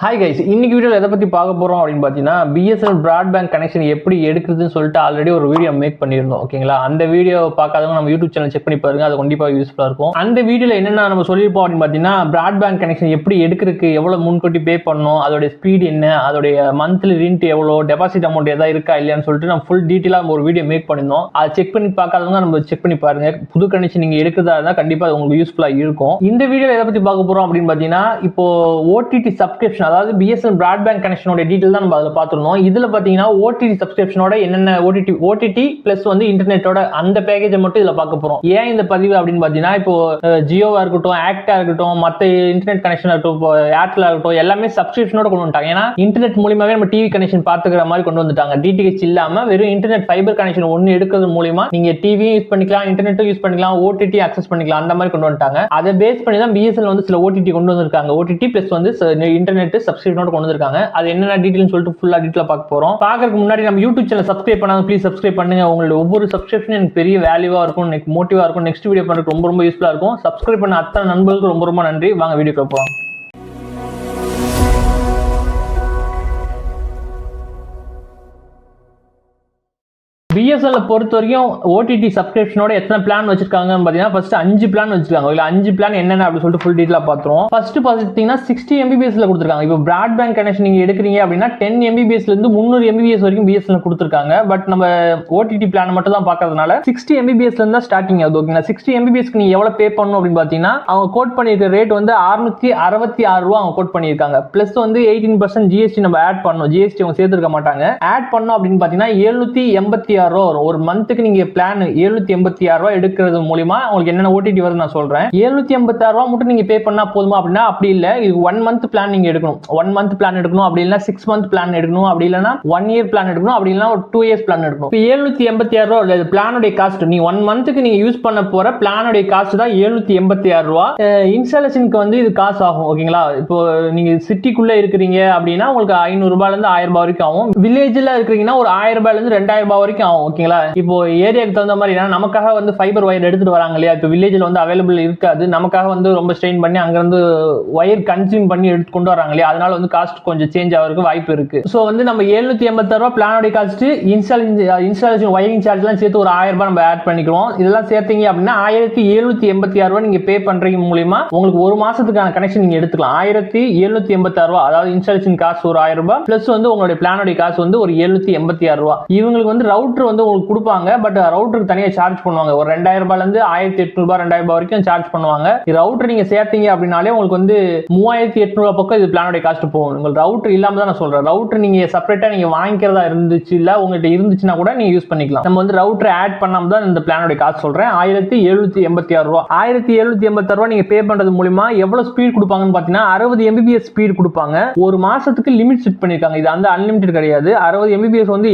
Hi guys, இன்னைக்கு வீடியோவில் எதை பற்றி பார்க்க போகிறோம் அப்படின்னு பார்த்தீங்கன்னா பிஎஸ்என்எல் பிராட்பேண்ட் கனெக்ஷன் எப்படி எடுக்குதுன்னு சொல்லிட்டு ஆல்ரெடி ஒரு வீடியோ மேக் பண்ணியிருந்தோம். ஓகேங்களா, அந்த வீடியோ பார்க்காதவங்க நம்ம யூடியூப் சேனல் செக் பண்ணி பாருங்க, அது கண்டிப்பாக யூஸ்ஃபுல்லாக இருக்கும். அந்த வீடியோவில் என்னென்ன நம்ம சொல்லியிருப்போம் அப்படின்னு பார்த்தீங்கன்னா பிராட்பேண்ட் கனெக்ஷன் எப்படி எடுக்கிறதுக்கு எவ்வளோ முன்கூட்டி பே பண்ணணும், அதோடைய ஸ்பீட் என்ன, அதோடைய மந்த்லி ரெண்ட் எவ்வளோ, டெபாசிட் அமௌண்ட் எதாவது இருக்கா இல்லையான்னு சொல்லிட்டு நம்ம ஃபுல் டீட்டெயிலாக ஒரு வீடியோ மேக் பண்ணியிருந்தோம். அதை செக் பண்ணி பார்க்காதவங்க நம்ம செக் பண்ணி பாருங்க. புது கனெக்ஷன் நீங்கள் எடுக்கிறதா இருந்தால் கண்டிப்பாக அது உங்களுக்கு யூஸ்ஃபுல்லாக இருக்கும். இந்த வீடியோவில் எதை பற்றி பார்க்க போகிறோம் அப்படின்னு பார்த்தீங்கன்னா இப்போ ஓடிடி சப்ஸ்கிரிப்ஷன், அதாவது பிஎஸ்என்எல் பிராட்பேண்ட் கனெக்ஷனோட டீடைல் தான் நம்ம அதில் பார்த்துருந்தோம். இதில் பார்த்தீங்கன்னா ஓடிடி சப்ஸ்கிரிப்ஷனோட என்னென்ன ஓடிடி பிளஸ் வந்து இன்டர்நெட்டோட அந்த பேக்கேஜை மட்டும் இதில் பார்க்க போகிறோம். ஏன் இந்த பதிவு அப்படின்னு பார்த்தீங்கன்னா இப்போ ஜியோவா இருக்கட்டும், ஆக்டா இருக்கட்டும், மற்ற இன்டர்நெட் கனெக்ஷன் இருக்கட்டும், ஏர்டெல் இருக்கட்டும், எல்லாமே சப்ஸ்கிரிப்ஷனோட கொண்டு வந்துட்டாங்க. ஏன்னா இன்டர்நெட் மூலியமாவே நம்ம டிவி கனெக்ஷன் பார்த்துக்கிற மாதிரி கொண்டு வந்துட்டாங்க. டிடிஹெச் இல்லாம வெறும் இன்டர்நெட் ஃபைபர் கனெக்ஷன் ஒன்று எடுக்கிறது மூலியமா நீங்க டிவியும் யூஸ் பண்ணிக்கலாம், இன்டர்நெட்டும் யூஸ் பண்ணிக்கலாம், ஓடிடி அக்சஸ் பண்ணிக்கலாம், அந்த மாதிரி கொண்டு வந்துட்டாங்க. அதை பேஸ் பண்ணி தான் பிஎஸ்என்எல் வந்து சில ஓடிடி கொண்டு வந்திருக்காங்க. ஓடிடி பிளஸ் வந்து இன்டர்நெட் சப்ஸ்கிரிப்ஷனோட கொண்டு வந்திருக்காங்க. அது என்னென்ன டீடைல்னு சொல்லிட்டு ஃபுல்லா டீடைலா பார்க்க போறோம். பார்க்கறதுக்கு முன்னாடி நம்ம யூடியூப் சேனல் சப்ஸ்கிரைப் பண்ணாங்க, ப்ளீஸ் சப்ஸ்கிரைப் பண்ணுங்க. உங்களோட ஒவ்வொரு சப்ஸ்கிரிப்ஷன் எனக்கு பெரிய வேல்யூவா இருக்கும், எனக்கு மோட்டிவா இருக்கும், நெக்ஸ்ட் வீடியோ பண்றதுக்கு ரொம்ப யூஸ்ஃபுல்லா இருக்கும். சப்ஸ்கிரைப் பண்ண அத்தனை நண்பர்களுக்கு ரொம்ப நன்றி. வாங்க வீடியோக்கு போலாம். பிஎஸ்என்எல் பொறுத்த வரைக்கும் ஓடிடி சப்ஸ்கிரிப்ஷனோட எத்தனை பிளான் வச்சிருக்காங்கன்னு பார்த்தீங்கன்னா ஃபர்ஸ்ட் 5 பிளான் வச்சிருக்காங்க. இல்லை 5 பிளான் என்னென்ன அப்படின்னு சொல்லிட்டு ஃபுல் டீட்டெயிலாக பார்த்துருவோம். ஃபர்ஸ்ட் பார்த்தீங்கன்னா 60 MBPSல கொடுத்துருக்காங்க. இப்போ பிராட்பேண்ட் கனெக்ஷன் நீங்கள் எடுக்கிறீங்க அப்படின்னா 10 MBPSல இருந்து 300 MBPS வரைக்கும் பிஎஸ்என்எல் கொடுத்துருக்காங்க. பட் நம்ம ஓடிடி பிளான் மட்டும் தான் பார்க்கறதுனால 60 MBPSல இருந்தா ஸ்டார்டிங் ஆகுது. ஓகேங்களா, 60 MBPSக்கு நீங்க எவ்வளவு பே பண்ணணும் அப்படின்னு பார்த்தீங்கன்னா அவங்க கோட் பண்ணியிருக்க ரேட் வந்து 666 ரூபா அவங்க கோட் பண்ணியிருக்காங்க. பிளஸ் வந்து 18% ஜிஎஸ்டி நம்ம ஆட் பண்ணணும். ஜிஎஸ்டி அவங்க சேர்த்துருக்க மாட்டாங்க. ஆட் பண்ணோம் அப்படின்னு பார்த்தீங்கன்னா 786 ரூபா வரும். ஒரு மந்த்துக்கு நீங்க பிளான் 786 ரூபா எடுக்கிறது மூலமா உங்களுக்கு என்னென்ன ஓடிடி வருது நான் சொல்றேன். 786 ரூபா மட்டும் நீங்க பே பண்ணா போதுமா அப்படின்னா அப்படி இல்ல. இது 1 மந்த் பிளான் நீங்க எடுக்கணும். 1 மந்த் பிளான் எடுக்கணும், அப்படி இல்லைன்னா 6 மந்த் பிளான் எடுக்கணும், அப்படி இல்லைன்னா 1 இயர் பிளான் எடுக்கணும், அப்படி இல்லைன்னா ஒரு 2 இயர்ஸ் பிளான் எடுக்கணும். 786 ரூபா பிளானுடைய காஸ்ட். நீ 1 மந்த்துக்கு நீங்க யூஸ் பண்ண போற பிளானுடைய காஸ்ட் தான் 786 ரூபா. இன்ஸ்டாலேஷனுக்கு வந்து இது காசு ஆகும். ஓகேங்களா, இப்போ நீங்க சிட்டிக்குள்ள இருக்கிறீங்க அப்படின்னா உங்களுக்கு 500 ரூபாயில இருந்து 1000 ரூபாய் வரைக்கும் ஆகும். வில்லேஜ்ல இருக்கிறீங்கன்னா ஒரு 1000 ரூபாயில இருந்து 2000 ரூபாய் வரைக்கும் ஆகும். ஓகேங்களா, இப்போ ஏரியாக்கு தகுந்த மாதிரி நமக்காக வந்து ஃபைபர் ஒயர் எடுத்துட்டு வராங்க இல்லையா, இப்போ வில்லேஜ்ல வந்து அவைலபிள் இருக்காது, நமக்காக வந்து ரொம்ப ஸ்ட்ரெயின் பண்ணி அங்க இருந்து ஒயர் கன்சியூம் பண்ணி எடுத்து கொண்டு வராங்க இல்லையா, அதனால வந்து காஸ்ட் கொஞ்சம் சேஞ்ச் ஆகிறதுக்கு வாய்ப்பு இருக்கு. ஸோ வந்து நம்ம 786 ரூபாய் பிளானோட காஸ்ட், இன்ஸ்டாலேஷன் ஒயரிங் சார்ஜ் எல்லாம் சேர்த்து ஒரு 1000 ரூபாய் நம்ம ஆட் பண்ணிக்கிறோம். இதெல்லாம் சேர்த்தீங்க அப்படின்னா 1786 ரூபாய் நீங்க பே பண்றீங்க மூலியமா உங்களுக்கு ஒரு மாசத்துக்கான கனெக்ஷன் நீங்க எடுத்துக்கலாம். 1786 ரூபாய், அதாவது இன்ஸ்டாலேஷன் காஸ்ட் ஒரு 1000 ரூபாய் பிளஸ் வந்து உங்களுடைய பிளானோட காசு வந்து ஒரு 786 ரூபாய். இவங்களுக்கு வந்து ரவுட்டர் வந்து உங்களுக்கு கொடுப்பாங்க. பட் ரவுட்டருக்கு தனியாக சார்ஜ் பண்ணுவாங்க. ஒரு 2000 ரூபாயில இருந்து 1800 ரூபாய் 2000 ரூபாய் வரைக்கும் சார்ஜ் பண்ணுவாங்க. ரவுட்டர் நீங்க சேர்த்தீங்க அப்படின்னாலே உங்களுக்கு வந்து 3800 ரூபாய் பக்கம் இது பிளானோட காஸ்ட் போகும். உங்களுக்கு ரவுட்டர் இல்லாம தான் நான் சொல்றேன். ரவுட்டர் நீங்க செப்பரேட்டா நீங்க வாங்கிக்கிறதா இருந்துச்சு, இல்ல உங்ககிட்ட இருந்துச்சுன்னா கூட நீங்க யூஸ் பண்ணிக்கலாம். நம்ம வந்து ரவுட்டர் ஆட் பண்ணாம தான் இந்த பிளானோட காஸ்ட் சொல்றேன். 1786 ரூபாய். 1786 ரூபாய் நீங்க பே பண்றது மூலமா எவ்வளவு ஸ்பீட் கொடுப்பாங்கன்னு பாத்தீங்கன்னா 60 MBPS ஸ்பீட் கொடுப்பாங்க. ஒரு மாசத்துக்கு லிமிட் செட் பண்ணிருக்காங்க. இது வந்து அன்லிமிட்டட் கிடையாது. 60 MBPS வந்து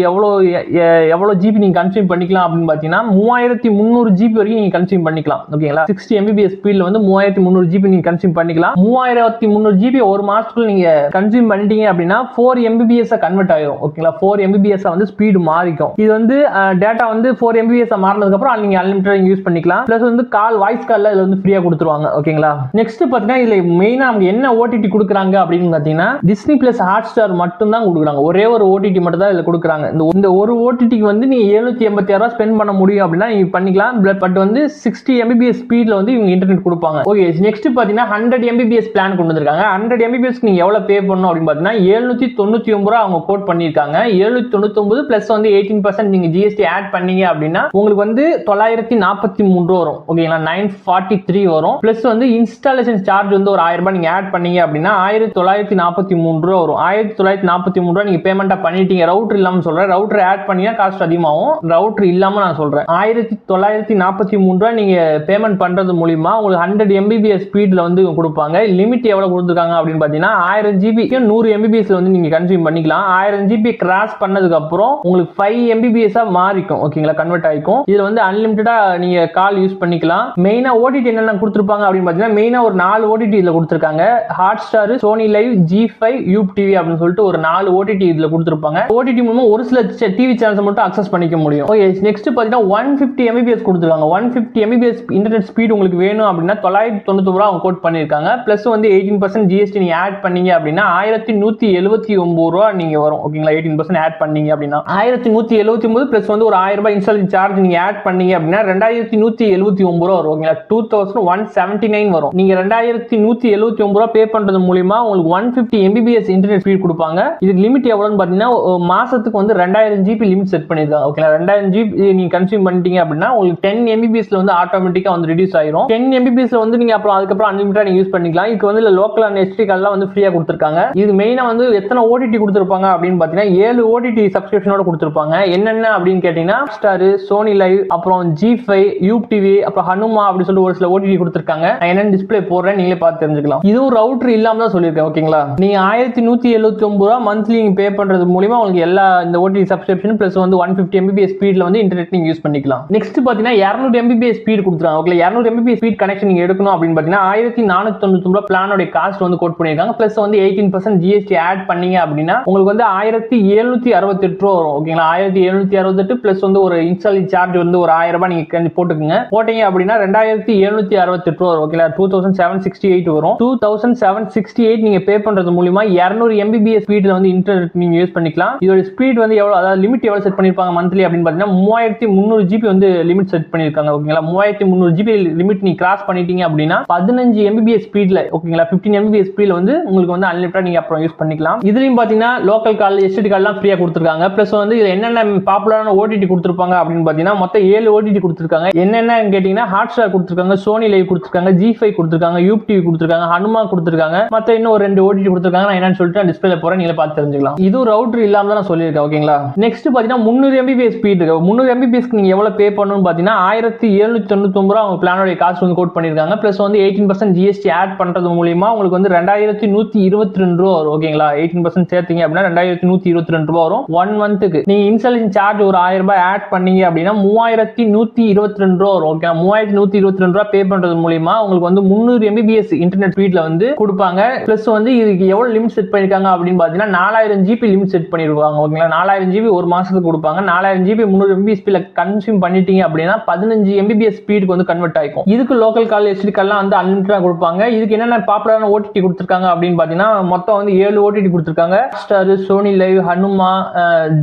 எவ்வளவு ஜிபி நீங்க கன்சியூம் பண்ணிக்கலாம் அப்படின்னு பாத்தீங்கன்னா 3300 ஜிபி வரைக்கும் நீங்க கன்சியூம் பண்ணிக்கலாம். ஓகேங்களா, 60 MBPS ஸ்பீட்ல வந்து 3300 ஜிபி நீங்க கன்சியூம் பண்ணிக்கலாம். 3300 ஜிபி ஒரு மாசத்துக்குள்ள நீங்க கன்சியூம் பண்ணிட்டீங்க அப்படின்னா 4 MBPS கன்வெர்ட் ஆயிரும். ஓகேங்களா, 4 MBPS வந்து ஸ்பீடு மாறிக்கும். இது வந்து டேட்டா வந்து 4 MBPS மாறினதுக்கு அப்புறம் நீங்க அன்லிமிட்டட் யூஸ் பண்ணிக்கலாம். பிளஸ் வந்து வாய்ஸ் கால்ல இதுல வந்து ஃப்ரீயா கொடுத்துருவாங்க. ஓகேங்களா, நெக்ஸ்ட் பாத்தீங்கன்னா இதுல மெயினா நமக்கு என்ன ஓடிடி கொடுக்குறாங்க அப்படின்னு பாத்தீங்கன்னா டிஸ்னி பிளஸ் ஹாட்ஸ்டார் மட்டும் தான் கொடுக்குறாங்க. ஒரே ஒரு ஓடிடி மட்டும் தான் இதுல கொடுக்குறாங்க. இந்த ஒரு ஓடிடிக்கு வந்து நீங்க 786 ரூபாய் ஸ்பெண்ட் பண்ண முடியும் அப்படின்னா நீங்க பண்ணிக்கலாம். பட் வந்து 60 MBPS ஸ்பீட்ல வந்து இவங்க இன்டர்நெட் கொடுப்பாங்க. ஓகே, நெக்ஸ்ட் பாத்தீங்கன்னா 100 MBPS பிளான் கொண்டு வந்திருக்காங்க. 100 MBPS நீங்க எவ்வளவு பே பண்ணணும் அப்படின்னு பாத்தீங்கன்னா 799 ரூபாய் அவங்க கோட் பண்ணிருக்காங்க. 799 பிளஸ் வந்து 18% நீங்க ஜிஎஸ்டி ஆட் பண்ணீங்க அப்படின்னா உங்களுக்கு வந்து 943 வரும். ஓகேங்களா, 943 வரும். பிளஸ் வந்து இன்ஸ்டாலேஷன் சார்ஜ் வந்து ஒரு 1000 ரூபாய் நீங்க ஆட் பண்ணீங்க அப்படின்னா 1943 ரூபாய் வரும். 1943 ரூபாய் நீங்க பேமெண்டா பண்ணிட்டீங்க. ரவுட்டர் இல்லாம சொல்றேன். ரவுட்டர் ஆட் பண்ணீங்கன்னா காஸ்ட் அதிகமாகும். ரவுட்டர் இல்லாம நான் சொல்றேன். 1943 ரூபாய் நீங்க பேமெண்ட் பண்றது மூலமா உங்களுக்கு 100 MBPS ஸ்பீட்ல வந்து கொடுப்பாங்க. லிமிட் எவ்வளவு கொடுத்துருக்காங்க அப்படின்னு பாத்தீங்கன்னா 1000 GB 100 MBPS வந்து நீங்க கன்சியூம் பண்ணிக்கலாம். 1000 GB கிராஸ் பண்ணதுக்கு அப்புறம் உங்களுக்கு 5 MBPS மாறிக்கும். ஓகேங்களா, கன்வெர்ட் ஆயிக்கும். இதுல வந்து அன்லிமிட்டடா நீங்க கால் யூஸ் பண்ணிக்கலாம். மெயினா ஓடிடி என்னென்ன கொடுத்துருப்பாங்க அப்படின்னு பாத்தீங்கன்னா மெயினா ஒரு 4 ஓடிடி இதுல கொடுத்துருக்காங்க. Hotstar, Sony live, G5, Yupp TV அப்படின்னு சொல்லிட்டு ஒரு 4 ஓடிடி இதுல கொடுத்துருப்பாங்க. ஓடிடி மூலமா ஒரு சில டிவி சேனல்ஸ் மட்டும் அக்சஸ் பண்ணி பண்ணிக்க முடியும். ஓகே, நெக்ஸ்ட் பார்த்தீங்கன்னா 150 mbps கொடுத்துருக்காங்க. 150 mbps இன்டர்நெட் ஸ்பீட் உங்களுக்கு வேணும் அப்படின்னா 999 ரூபா அவங்க கோட் பண்ணியிருக்காங்க. ப்ளஸ் வந்து 18% ஜிஎஸ்டி நீங்கள் ஆட் பண்ணீங்க அப்படின்னா 1179 ரூபா நீங்கள் வரும். ஓகேங்களா, 18% ஆட் பண்ணீங்க அப்படின்னா 1179 ப்ளஸ் வந்து ஒரு 1000 ரூபாய் இன்ஸ்டாலேஷன் சார்ஜ் நீங்கள் ஆட் பண்ணீங்க அப்படின்னா 2179 ரூபா வரும். ஓகேங்களா, 2179 வரும். நீங்கள் 2179 ரூபா பே பண்ணுறது மூலியமா உங்களுக்கு 150 mbps இன்டர்நெட் ஸ்பீட் கொடுப்பாங்க. இதுக்கு லிமிட் எவ்வளோன்னு பார்த்தீங்கன்னா மாசத்துக்கு வந்து 2000 GB லிமிட் செட் பண்ணிருக்காங்க. ஓகேங்களா, 2000 GB நீங்க கன்சியூம் பண்ணிட்டீங்க அப்படின்னா உங்களுக்கு 10 mbps வந்து ஆட்டோமேட்டிக்கா வந்து ரிடியூஸ் ஆயிரும். 10 mbps வந்து நீங்க அப்புறம் அதுக்கப்புறம் அன்லிமிட்டடா நீங்க யூஸ் பண்ணிக்கலாம். இதுக்கு வந்து லோக்கல் அண்ட் எஸ்டி கால்லாம் வந்து ஃப்ரீயா கொடுத்துருக்காங்க. இது மெயினா வந்து எத்தனை ஓடிடி கொடுத்துருப்பாங்க அப்படின்னு பாத்தீங்கன்னா 7 ஓடிடி சப்ஸ்கிரிப்ஷனோட கொடுத்துருப்பாங்க. என்னென்ன அப்படின்னு கேட்டீங்கன்னா ஸ்டார், சோனி லைவ், அப்புறம் G5, யூப் டிவி, அப்புறம் ஹனுமா அப்படி சொல்லி ஒரு சில ஓடிடி கொடுத்துருக்காங்க. என்னென்ன டிஸ்பிளே போடுறேன் நீங்களே பார்த்து தெரிஞ்சுக்கலாம். இது ஒரு ரவுட்டர் இல்லாம தான் சொல்லியிருக்கேன். ஓகேங்களா, நீங்க 1179 ரூபா மந்த்லி நீங்க பே பண்றது மூலமா உங்களுக்கு எல்லா இந்த ஓடிடி சப்ஸ்கிரிப்ஷன் பிளஸ் வந்து 150 mbps ஸ்பீட்ல வந்து இன்டர்நெட் நீங்க யூஸ் பண்ணிக்கலாம். நெக்ஸ்ட் பாத்தீங்கன்னா 200 mbps ஸ்பீட் கொடுத்துறாங்க. ஓகே, 200 mbps ஸ்பீட் கனெக்ஷன் நீங்க எடுக்கணும் அப்படின்னு பாத்தீங்கன்னா 1499 ரூபாய் பிளானோட காஸ்ட் வந்து கோட் பண்ணிருக்காங்க. பிளஸ் வந்து 18% ஜிஎஸ்டி ஆட் பண்ணீங்க அப்படின்னா உங்களுக்கு வந்து 1768 ரூபா வரும். ஓகேங்களா, 1768 பிளஸ் வந்து ஒரு இன்ஸ்டாலிங் சார்ஜ் வந்து ஒரு 1000 ரூபாய் நீங்க போட்டுக்கோங்க. போட்டீங்க அப்படின்னா 2768 ரூபா வரும். ஓகேங்களா, 2768 வரும். 2768 நீங்க பே பண்றது மூலமா 200 mbps ஸ்பீட்ல வந்து இன்டர்நெட் நீங்க யூஸ் பண்ணிக்கலாம். இதோட ஸ்பீட் வந்து எவ்வளவு, அதாவது லிமிட் எவ்வளவு செட் பண்ணிருப்பாங்க மந்த்லி அப்படின்னு பாத்தீங்கன்னா 3300 GB வந்து லிமிட் செட் பண்ணிருக்காங்க. ஓகேங்களா, 3300 GB லிமிட் நீங்க கிராஸ் பண்ணிட்டீங்க அப்படின்னா 15 mbps ஸ்பீட்ல, ஓகேங்களா, 15 mbps ஸ்பீட்ல வந்து உங்களுக்கு வந்து அன்லிமிட்டட் நீங்க அப்புறம் யூஸ் பண்ணிக்கலாம். இதுலயும் பாத்தீங்கன்னா லோக்கல் கால், எஸ்டிடி கால்லாம் ஃப்ரீயா கொடுத்துருக்காங்க. பிளஸ் வந்து இதுல என்னென்ன பாப்புலரான ஓடிடி கொடுத்துருப்பாங்க அப்படின்னு பாத்தீங்கன்னா மொத்தம் 7 ஓடிடி கொடுத்துருக்காங்க. என்னென்ன கேட்டீங்கன்னா ஹாட்ஸ்டார் கொடுத்துருக்காங்க, சோனி லைவ் கொடுத்துருக்காங்க, G5 கொடுத்துருக்காங்க, யூப் டிவி கொடுத்துருக்காங்க, ஹனுமா கொடுத்துருக்காங்க. மத்த இன்னும் ஒரு 2 ஓடிடி கொடுத்துருக்காங்க. நான் என்னன்னு சொல்லிட்டு டிஸ்பிளேல போறேன், நீங்க பார்த்து தெரிஞ்சுக்கலாம். இது ரவுட்டர் இல்லாம தான் நான் சொல்லியிருக்கேன். ஓகேங்களா, நெக்ஸ்ட் பாத்தீங்கன்னா 300 mbps ஸ்பீட் இருக்கு. 300 mbps நீங்க எவ்வளவு பே பண்ணணும்னு பாத்தீங்கன்னா 1799 ரூபாய் அவங்க பிளானோட காஸ்ட் வந்து கோட் பண்ணிருக்காங்க. பிளஸ் வந்து 18% ஜிஎஸ்டி ஆட் பண்றது மூலமா உங்களுக்கு வந்து 2122 ரூபாய் வரும். ஓகேங்களா, 18% சேர்த்தீங்க அப்படின்னா 2122 ரூபாய் வரும். 1 மந்த்துக்கு நீங்க இன்ஸ்டாலேஷன் சார்ஜ் ஒரு 1000 ரூபாய் ஆட் பண்ணீங்க அப்படின்னா 3122 ரூபாய் வரும். ஓகே, 3122 ரூபாய் பே பண்றது மூலமா உங்களுக்கு வந்து 300 mbps இன்டர்நெட் ஸ்பீட்ல வந்து கொடுப்பாங்க. பிளஸ் வந்து இதுக்கு எவ்வளவு லிமிட் செட் பண்ணிருக்காங்க அப்படின்னு பாத்தீங்கன்னா 4000 GB லிமிட் செட் பண்ணிருக்காங்க. ஓகேங்களா, 4000 GB ஒரு மாசத்துக்கு கொடுப்பாங்க. 4000 GB 300 mbps ஸ்பீட்ல கன்சியூம் பண்ணிட்டீங்க அப்படின்னா 15 mbps ஸ்பீடுக்கு வந்து கன்வெர்ட் ஆயிக்கும். இதுக்கு லோக்கல் கால், எஸ்டி கால்லாம் வந்து அன்லிமிட்டடா கொடுப்பாங்க. இதுக்கு என்னென்ன பாப்புலரான ஓடிடி கொடுத்திருக்காங்க அப்படின்னு பாத்தீங்கன்னா மொத்தம் வந்து 7 ஓடிடி கொடுத்திருக்காங்க. ஸ்டார், சோனி லைவ், ஹனுமா,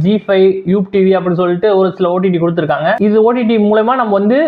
G5, யூப் டிவி அப்படி சொல்லிட்டு ஒரு சில ஓடிடி கொடுத்திருக்காங்க. இது ஓடிடி மூலமா நம்ம வந்து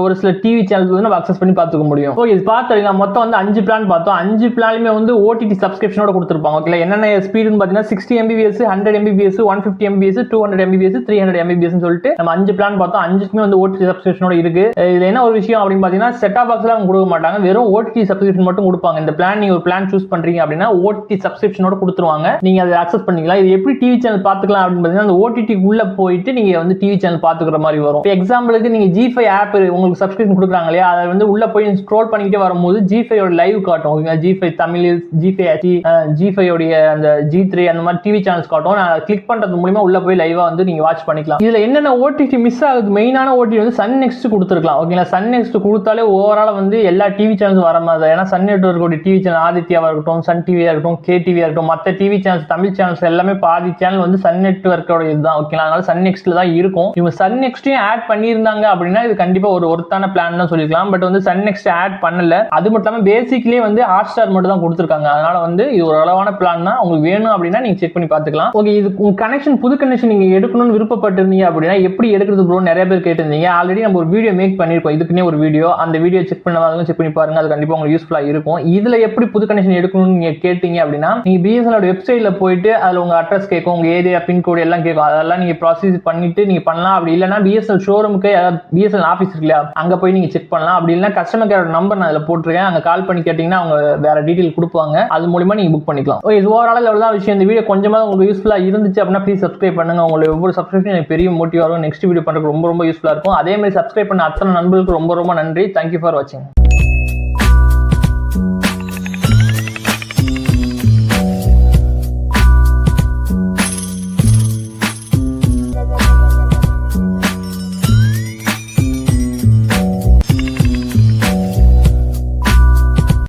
ஒரு சில டிவி சேனல்ஸ் வந்து நம்ம அக்சஸ் பண்ணி பார்த்துக்க முடியும். ஓகே, இது பார்த்தீங்கன்னா மொத்தம் வந்து 5 பிளான் பார்த்தோம். 5 பிளானுமே வந்து ஓடிடி சப்ஸ்கிரிப்ஷனோட கொடுத்திருப்பாங்க. ஓகே, என்னென்ன ஸ்பீடுன்னு பாத்தீங்கன்னா 60 mbps, 100 mbps, 150 mbps, 200 mbps, 300 mbps சொல்லிட்டு நம்ம 5 பிளான் பார்த்தோம். 5க்குமே வந்து ஓடிடி சப்ஸ்கிரிப்ஷனோட இருக்கு. இதுல என்ன ஒரு விஷயம் அப்படின்னு பாத்தீங்கன்னா செட்-டாப் பாக்ஸ்ல அவங்க கொடுக்க மாட்டாங்க, வெறும் ஓடிடி சப்ஸ்கிரிப்ஷன் மட்டும் கொடுப்பாங்க. இந்த பிளான் நீங்க ஒரு பிளான் சூஸ் பண்றீங்க அப்படின்னா ஓடிடி சப்ஸ்கிரிப்ஷனோட கொடுத்துருவாங்க. நீங்க அதை அக்சஸ் பண்ணிக்கலாம். இது எப்படி டிவி சேனல் பாத்துக்கலாம் அப்படின்னு பாத்தீங்கன்னா அந்த ஓடிடி உள்ள போயிட்டு நீங்க வந்து டிவி சேனல் பாத்துக்கிற மாதிரி வரும். எக்ஸாம்பிளுக்கு நீங்க G5 ஆப் உங்களுக்கு சப்ஸ்கிரிப்ஷன் கொடுக்குறாங்க இல்லையா, அதை வந்து உள்ள போய் ஸ்க்ரோல் பண்ணிக்கிட்டே வரும்போது G5 ஓட லைவ் காட்டும். ஓகேங்களா, G5 Tamil, G5 HD, G5 உடைய அந்த G3 அந்த மாதிரி டிவி சேனல்ஸ் காட்டும். நான் கிளிக் பண்றது மூலமா உள்ள போய் லைவா வந்து நீங்க வாட்ச் பண்ணிக்கலாம். இதுல என்னென்ன ஓடிடி மிஸ் ஆகுது, மெயினான ஓடிடி வந்து சன் நெக்ஸ்ட் கொடுத்துருக்கலாம். ஓகேங்களா, சன் நெக்ஸ்ட் கொடுத்தாலே ஓவரால் வந்து எல்லா டிவி சேனல்ஸ் வர மாதிரி. ஏன்னா சன் நெட்வொர்க் டிவி சேனல் ஆதித்யாவா இருக்கட்டும், சன் டிவியா இருக்கட்டும், கே டிவியா இருக்கட்டும், மற்ற டிவி சேனல்ஸ் தமிழ் சேனல்ஸ் எல்லாமே பாதி சேனல் வந்து சன் நெட்வொர்க்கோட இதுதான். ஓகேங்களா, அதனால சன் நெக்ஸ்ட்ல தான் இருக்கும். இவங்க சன் நெக்ஸ்டையும் ஆட் பண்ணியிருந்தாங்க அப்படின்னா இது கண்டிப்பா ஒரு ஒருத்தான பிளான் தான் சொல்லிக்கலாம். பட் வந்து சன் நெக்ஸ்ட் ஆட் பண்ணல. அது மட்டும் இல்லாம பேசிக்லயே வந்து ஹாட்ஸ்டார் மட்டும் தான் கொடுத்துருக்காங்க. அதனால வந்து இது ஒரு அளவான பிளான் தான். உங்களுக்கு வேணும் அப்படின்னா நீங்க செக் பண்ணி பார்த்துக்கலாம். ஓகே, இது கனெக்ஷன் புது கனெக்ஷன் நீங்க எடுக்கணும்னு விருப்பப்பட்டிருந்தீங்க அப்படின்னா எப்படி எடுக்கிறது ப்ரோ நிறைய பேர் கேட்டிருந்தீங்க. ஆல்ரெடி நம்ம ஒரு வீடியோ மேக் பண்ணிருக்கோம், இதுக்குன்னே ஒரு வீடியோ. அந்த வீடியோ செக் பண்ணாதவங்க செக் பண்ணி பாருங்க, அது கண்டிப்பா உங்களுக்கு யூஸ்ஃபுல்லா இருக்கும். இதுல எப்படி புது கனெக்ஷன் எடுக்கணும்னு நீங்க கேட்டீங்க அப்படின்னா நீங்க பிஎஸ்என்எல் வெப்சைட்ல போயிட்டு அதுல உங்க அட்ரஸ் கேட்கும், உங்க ஏரியா பின்கோடு எல்லாம் கேட்கும். அதெல்லாம் நீங்க ப்ராசஸ் பண்ணிட்டு நீங்க பண்ணலாம். அப்படி இல்லைன்னா பிஎஸ்என்எல் ஷோரூமுக்கு பிஎஸ்என்எல் ஆஃபீஸ் இருக்குல்ல, அங்க போய் நீங்க செக் பண்ணலாம். அப்படி இல்லைன்னா கஸ்டமர் கேரோட நம்பர் நான் அதுல போட்டிருக்கேன், அங்க கால் பண்ணி கேட்டீங்கன்னா அவங்க வேற டீடைல் கொடுப்பாங்க. அது மூலமா நீங்க புக் பண்ணிக்கலாம். இது ஓவரால் எவ்வளவு விஷயம். இந்த வீடியோ கொஞ்சமா உங்களுக்கு யூஸ்ஃபுல்லா இருந்துச்சு அப்படின்னா ப்ளீஸ் சப்ஸ்கிரைப் பண்ணுங்க. உங்களுக்கு ஒவ்வொரு சப்ஸ்கிரிப்ஷன் எனக்கு பெரிய மோட்டிவ் வரும். நெக்ஸ்ட் வீடியோ பண்றதுக்கு ரொம்ப யூஸ்ஃபுல்லா இருக்கும். அதே மாதிரி சப்ஸ்கிரைப் பண்ண அத்தனை நண்பர்களுக்கு ரொம்ப நன்றி. தேங்க்யூ ஃபார் வாட்சிங்.